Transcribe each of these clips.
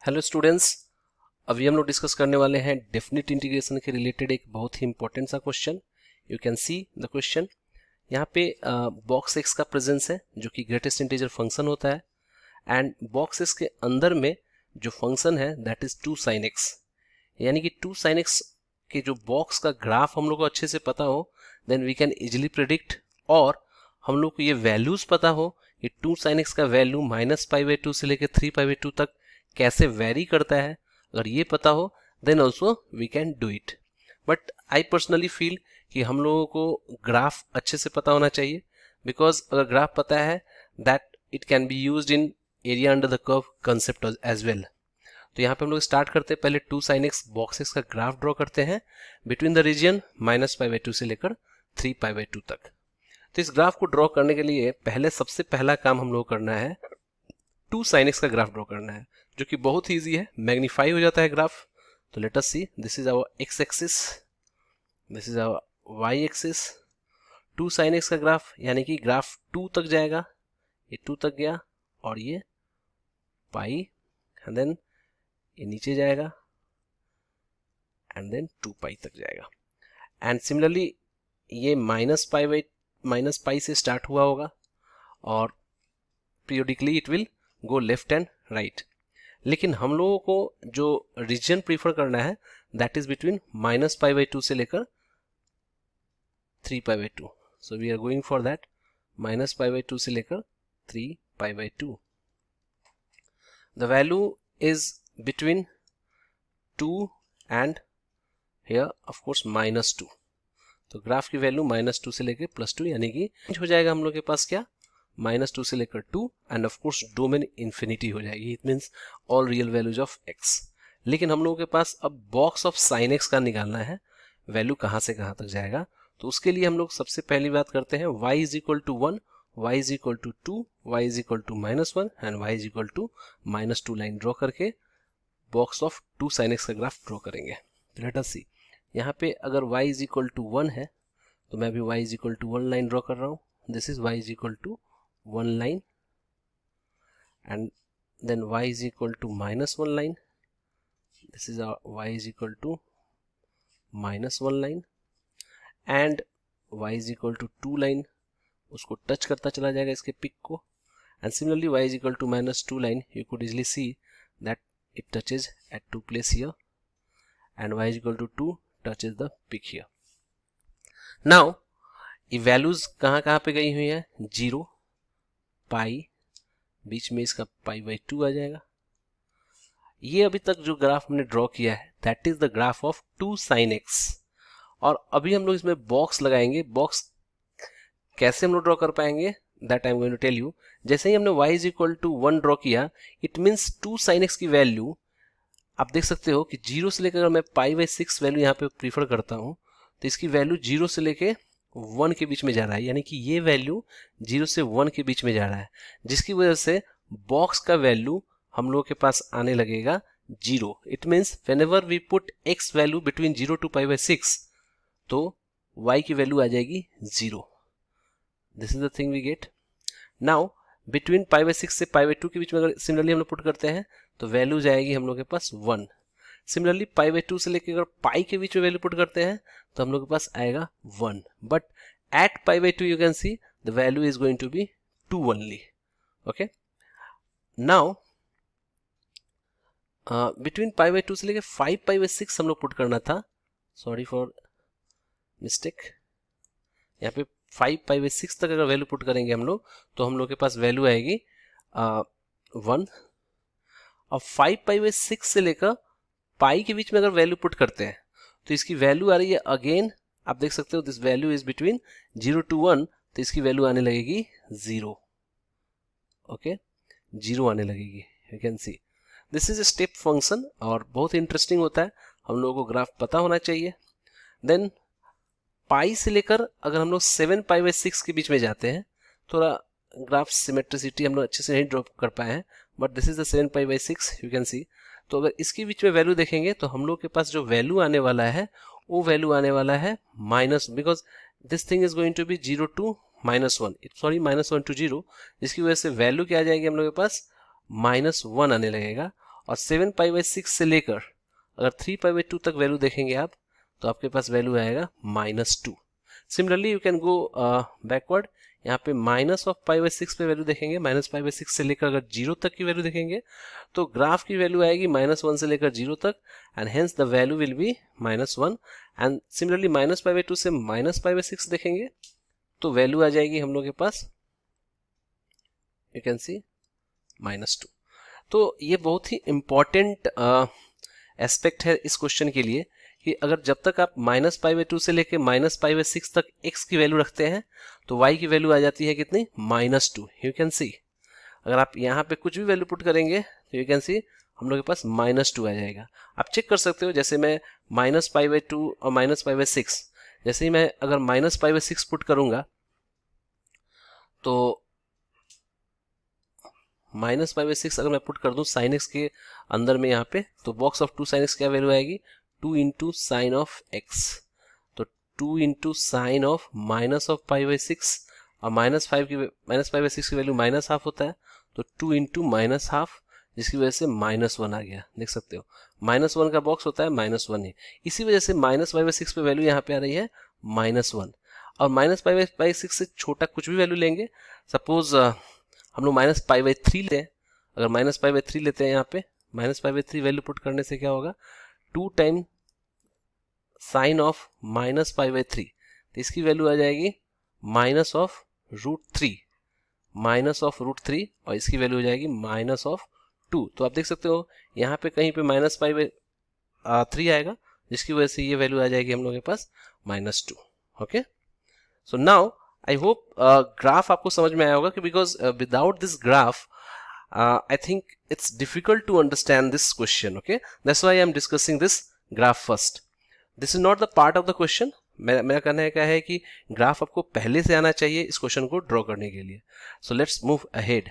Hello students, अभी हम लोग डिस्कस करने वाले हैं डेफिनिट इंटीग्रेशन के रिलेटेड एक बहुत ही इंपॉर्टेंट सा question. You can see the question. यहाँ पे बॉक्स एक्स का प्रेजेंस है जो कि ग्रेटेस्ट इंटीजर फंक्शन होता है, एंड बॉक्स एक्स के अंदर में जो फंक्शन है दैट इज 2 sin x, यानी कि 2 sin x के जो बॉक्स का ग्राफ हम लोग को अच्छे से पता हो then we can easily predict, और हम लोग को ये वैल्यूज पता हो कि 2 sin x का वैल्यू -π/2 से लेकर 3π/2 तक कैसे वेरी करता है। अगर ये पता हो then also we can do it. But I personally feel कि हम लोगों को ग्राफ अच्छे से पता होना चाहिए, बिकॉज अगर ग्राफ पता है that it can be used in area under the curve concept as well. तो यहाँ पे हम लोग स्टार्ट करते हैं, पहले 2 sin x बॉक्सेस का ग्राफ ड्रॉ करते हैं बिटवीन द रीजन -π/2 से लेकर 3π/2 तक। तो इस ग्राफ को ड्रॉ करने के लिए पहले सबसे पहला काम हम लोग करना है 2 sin x का ग्राफ ड्रॉ करना है, जो कि बहुत ही ईजी है, मैग्नीफाई हो जाता है ग्राफ। तो let us see, this is our x axis, this is our y axis. 2 sin x का ग्राफ यानी कि ग्राफ 2 तक जाएगा, ये 2 तक गया और ये पाई, एंड देन ये नीचे जाएगा एंड देन 2 पाई तक जाएगा। एंड सिमिलरली ये -π से स्टार्ट हुआ होगा और periodically it will go left and right. लेकिन हम लोगों को जो रीजन प्रीफर करना है दैट इज बिटवीन -π/2 से लेकर 3π/2। So we are going for that -π/2 से लेकर 3π/2। The value is between 2 and here of course -2। तो ग्राफ की वैल्यू -2 से लेकर +2, यानी कि हो जाएगा हम लोग के पास क्या, -2 से लेकर 2, and of course domain infinity हो जाएगी, it means all real values of x। लेकिन हम लोगों के पास अब बॉक्स ऑफ sin x का निकालना है, वैल्यू कहां से कहां तक जाएगा। तो उसके लिए हम लोग सबसे पहली बात करते हैं y = 1, y = 2, y = -1 and y = -2 line draw करके बॉक्स ऑफ 2 sin x का ग्राफ ड्रॉ करेंगे। तो लेट अस सी, यहाँ पे अगर y = 1 है तो मैं भी y = 1 लाइन ड्रॉ कर रहा हूँ। This is y = 1 line, and then y = -1 line. This is our y = -1 line, and y = 2 line उसको टच करता चला जाएगा इसके पिक को, and similarly y = -2 line you could easily see that it touches at 2 place here, and y = 2 touches the pick here. Now ये values कहाँ पे गई हुई है, 0 पाई, बीच में इसका π/2 आ जाएगा। ये अभी तक जो ग्राफ हमने ड्रॉ किया है that is the graph of 2 sin x। और अभी हम लोग इसमें बॉक्स लगाएंगे। बॉक्स कैसे हम लोग ड्रॉ कर पाएंगे that I am going to tell you. जैसे ही हमने y = 1 ड्रॉ किया, इट मींस 2 sin x की वैल्यू आप देख सकते हो कि 0 से लेकर, अगर मैं π/6 वैल्यू यहाँ पे प्रीफर करता हूँ तो इसकी वैल्यू 0 से लेके 1 के बीच में जा रहा है, यानी कि ये वैल्यू 0 से 1 के बीच में जा रहा है, जिसकी वजह से बॉक्स का वैल्यू हम लोग के पास आने लगेगा 0। It means whenever we put x value between 0 to π/6 तो y की वैल्यू आ जाएगी 0। This is the thing we get. Now between π/6 से π/2 के बीच में अगर सिमिलरली हम लोग पुट करते हैं तो वैल्यू जाएगी हम लोग के पास 1। सिमिलरली π/2 से लेकर अगर पाई के बीच में वैल्यू पुट करते हैं तो हम लोग के पास आएगा 1, but at π/2 you can see the value is going to be 2 only. Okay, now between π/2 से लेकर 5π/6 हम लोग पुट करना था, सॉरी फॉर मिस्टेक। यहाँ पे 5π/6 तक अगर वैल्यू पुट करेंगे हम लोग तो हम लोग के पास वैल्यू आएगी 1। और 5π/6 से लेकर पाई के बीच में अगर वैल्यू पुट करते हैं तो इसकी वैल्यू आ रही है अगेन, आप देख सकते हो this value is between 0 to 1, तो इसकी वैल्यू आने लगेगी 0। ओके, 0 आने लगेगी। You can C this is a step function और बहुत इंटरेस्टिंग होता है, हम लोगों को ग्राफ पता होना चाहिए। देन पाई से लेकर अगर हम लोग 7π/6 के बीच में जाते हैं, थोड़ा ग्राफ सिमेट्रिसिटी हम लोग अच्छे से नहीं ड्रॉ कर पाए हैं, but this is the 7π/6 you can see. तो अगर इसके बीच में वैल्यू देखेंगे तो हम लोग के पास जो वैल्यू आने वाला है वो वैल्यू आने वाला है minus, because this thing is going to be 0 to -1, sorry -1 to 0, जिसकी वजह से वैल्यू क्या आ जाएगी हम लोग के पास -1 आने लगेगा। और 7π/6 से लेकर अगर 3π/2 तक वैल्यू देखेंगे आप तो आपके पास वैल्यू आएगा -2। Similarly you can go backward, यहाँ पे -π/6 पे वैल्यू देखेंगे, -π/6 से लेकर अगर 0 तक की वैल्यू देखेंगे तो ग्राफ की वैल्यू आएगी -1 से लेकर 0 तक, and hence the value will be -1। And similarly -π/2 से -π/6 देखेंगे तो वैल्यू आ जाएगी हम लोग के पास, यू कैन सी -2। तो ये बहुत ही इंपॉर्टेंट एस्पेक्ट है इस क्वेश्चन के लिए कि अगर जब तक आप -π/2 से लेके -π/6 तक x की वैल्यू रखते हैं तो y की वैल्यू आ जाती है कितनी, -2। यू कैन सी अगर आप यहाँ पे कुछ भी वैल्यू पुट करेंगे तो यू कैन सी हम लोग के पास -2 आ जाएगा। आप चेक कर सकते हो, जैसे मैं -π/2 और -π/6, जैसे ही मैं अगर -π/6 पुट करूंगा तो -π/6 अगर मैं पुट कर दूं sin x के अंदर में यहाँ पे, तो बॉक्स ऑफ 2 sin x क्या वैल्यू आएगी, 2 इंटू साइन ऑफ x। तो 2 इंटू साइन ऑफ -π/6 और -π/6 की वैल्यू -½ होता है, तो 2 इंटू -½ जिसकी वजह से -1 आ गया। देख सकते हो -1 का बॉक्स होता है -1 ही, इसी वजह से -π/6 पे वैल्यू यहाँ पे आ रही है -1। और -π/6 से छोटा कुछ भी वैल्यू लेंगे, सपोज हम लोग -π/3 लेते हैं, अगर -π/3 लेते हैं यहाँ पे, -π/3 वैल्यू पुट करने से क्या होगा, 2 टाइम साइन ऑफ -π/3, तो इसकी वैल्यू आ जाएगी -√3, -√3, और इसकी वैल्यू हो जाएगी -2। तो आप देख सकते हो यहाँ पे कहीं पे -π/3 आएगा, जिसकी वजह से ये वैल्यू आ जाएगी हम लोग के पास -2। Okay, so now I hope graph आपको समझ में आया होगा कि because without this graph I think it's difficult to understand this question. Okay, that's why I'm discussing this graph first. This is not the part of the question. मेरा कहना है क्या है कि ग्राफ आपको पहले से आना चाहिए इस क्वेश्चन को ड्रॉ करने के लिए। So let's move ahead.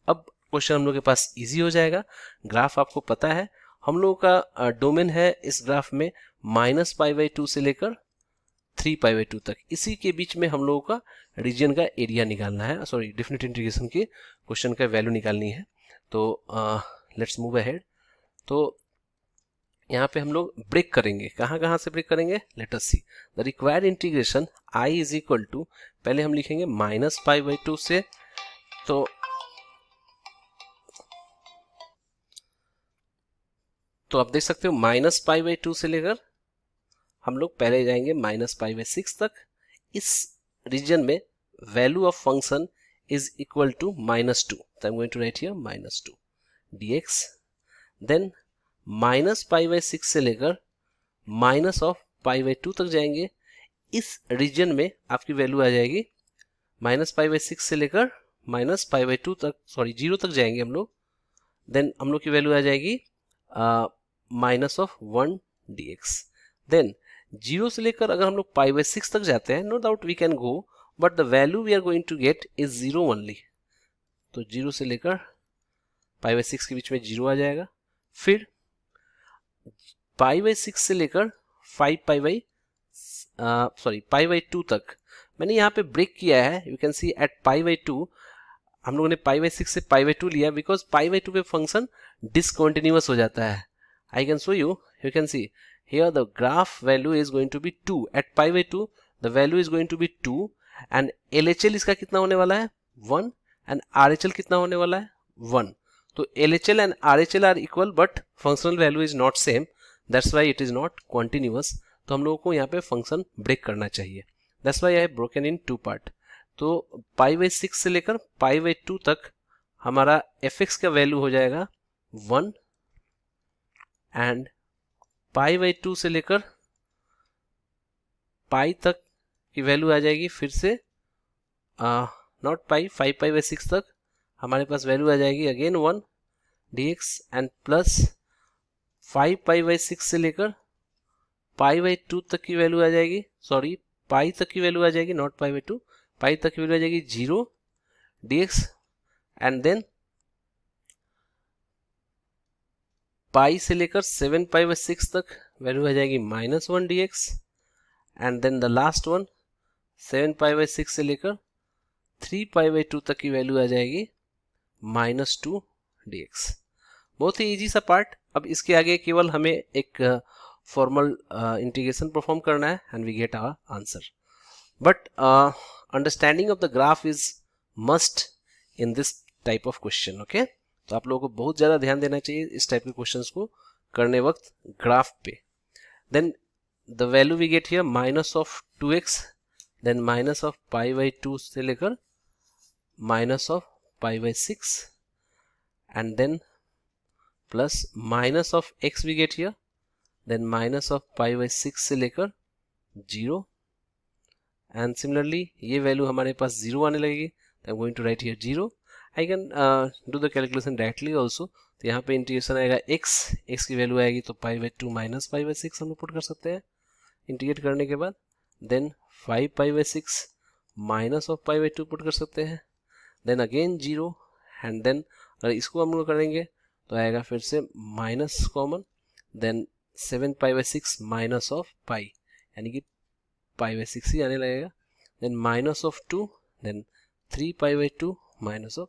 अब क्वेश्चन हम लोग के पास इजी हो जाएगा। ग्राफ आपको पता है, हम लोगों का डोमेन है इस ग्राफ में -π/2 से लेकर 3π/2 तक, इसी के बीच में हम लोगों का रीजन का एरिया निकालना है, सॉरी डेफिनेट इंटीग्रेशन की क्वेश्चन का वैल्यू निकालनी है। तो लेट्स मूव अहेड। तो यहाँ पे हम लोग ब्रेक करेंगे, कहाँ से ब्रेक करेंगे, let us see. The required integration i is equal to, पहले हम लिखेंगे -π/2 से, तो आप देख सकते हो -π/2 से लेकर हम लोग पहले जाएंगे -π/6 तक। इस रीजन में value of function is equal to -2, तो I am going to write here -2 dx। Then -π/6 से लेकर -π/2 तक जाएंगे। इस रीजन में आपकी वैल्यू आ जाएगी -π/6 से लेकर -π/2 तक, सॉरी 0 तक जाएंगे हम लोग। देन हम लोग की वैल्यू आ जाएगी -1 dx। देन 0 से लेकर अगर हम लोग π/6 तक जाते हैं, no doubt we can go, but the value we are going to get is 0 only. तो 0 से लेकर π/6 के बीच में 0 आ जाएगा। फिर π/6 से लेकर π/2 तक मैंने यहाँ पे ब्रेक किया है। यू कैन सी एट π/2 हम लोगों ने π/6 से π/2 लिया, बिकॉज π/2 पे फंक्शन डिसकंटिन्यूअस हो जाता है। I can show you, you can C here the graph value is going to be 2 at π/2, the value is going to be 2, and LHL इसका कितना होने वाला है 1, and RHL कितना होने वाला है 1। तो LHL and RHL are equal but functional value is not same, that's why it is not continuous। तो हम लोगों को यहाँ पे फंक्शन ब्रेक करना चाहिए, that's why I have broken in 2 part। तो π/6 से लेकर π/2 तक हमारा fx का वैल्यू हो जाएगा 1, एंड π/2 से लेकर पाई तक की वैल्यू आ जाएगी फिर से नॉट पाई 5π/6 तक हमारे पास वैल्यू आ जाएगी अगेन 1 dx, एंड प्लस 5π/6 से लेकर π/2 तक की वैल्यू आ जाएगी, सॉरी पाई तक की वैल्यू आ जाएगी, नॉट π/2, पाई तक की वैल्यू आ जाएगी 0 dx, एंड देन पाई से लेकर 7π/6 तक वैल्यू आ जाएगी -1 dx, and then the last one 7π/6 से लेकर 3π/2 तक की वैल्यू आ जाएगी -2 dx। बहुत ही इजी सा पार्ट। अब इसके आगे केवल हमें एक फॉर्मल इंटीग्रेशन परफॉर्म करना है and we get our answer. But understanding of the graph is must in this type of question. Okay, तो आप लोगों को बहुत ज़्यादा ध्यान देना चाहिए इस टाइप के क्वेश्चंस को करने वक्त ग्राफ पे। Then the value we get here minus of 2x, then minus of pi by 2 से लेकर minus of pi by 6 and then plus minus of x we get here, then minus of pi by 6 से लेकर 0 and similarly ये value हमारे पास 0 आने लगेगी। I am going to write here 0। I can do the calculation directly also. तो यहाँ पे integration आएगा x की वैल्यू आएगी तो पाई बाई 2 माइनस पाई बाई 6 हम लोग पुट कर सकते हैं इंटीग्रेट करने के बाद। Then 5 pi by 6 minus of pi by 2 put कर सकते हैं, देन अगेन 0 एंड देन अगर इसको हम लोग करेंगे तो आएगा फिर से minus common, then 7 pi by 6 minus of pi, यानी कि पाई बाई 6 ही आने लगेगा, then minus of 2, then 3 pi by 2 minus of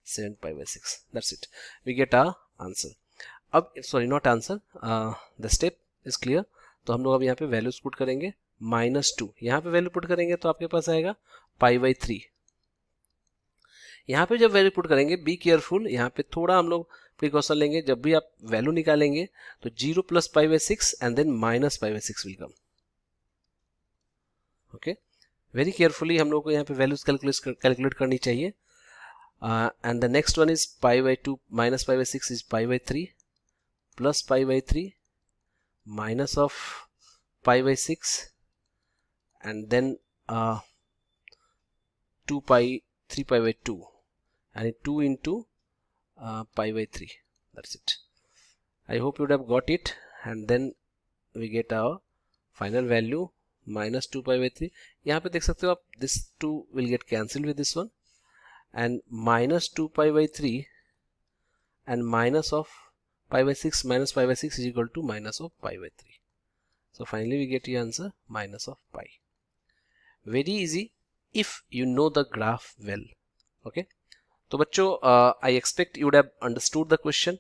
7 pi by 6। That's it, we get our answer. अब sorry not answer, the step is clear. तो हम लोग अब यहाँ पे वैल्यूज पुट करेंगे -2, यहाँ पे वैल्यू पुट करेंगे तो आपके पास आएगा पाई बाई 3। यहाँ पे जब वैल्यू पुट करेंगे बी केयरफुल, यहाँ पे थोड़ा हम लोग प्रिकॉशन लेंगे। जब भी आप वैल्यू निकालेंगे तो 0 plus pi by 6 and then minus pi by 6 will come. Okay, very carefully हम लोग को यहाँ पे वैल्यूज कैलकुलेट करनी चाहिए। And the next one is pi by 2 minus pi by 6 is pi by 3 plus pi by 3 minus of pi by 6 and then 3 pi by 2 and 2 into pi by 3. That's it. I hope you would have got it, and then we get our final value minus 2 pi by 3. यहाँ पे देख सकते हो आप, this 2 will get cancelled with this one, and minus 2 pi by 3 and minus of pi by 6 minus pi by 6 is equal to minus of pi by 3. So finally we get the answer minus of pi. Very easy if you know the graph well. Okay. तो बच्चों I expect you would have understood the question.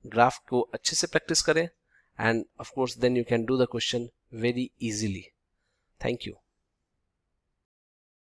Graph को अच्छे से practice करें and of course then you can do the question very easily. Thank you.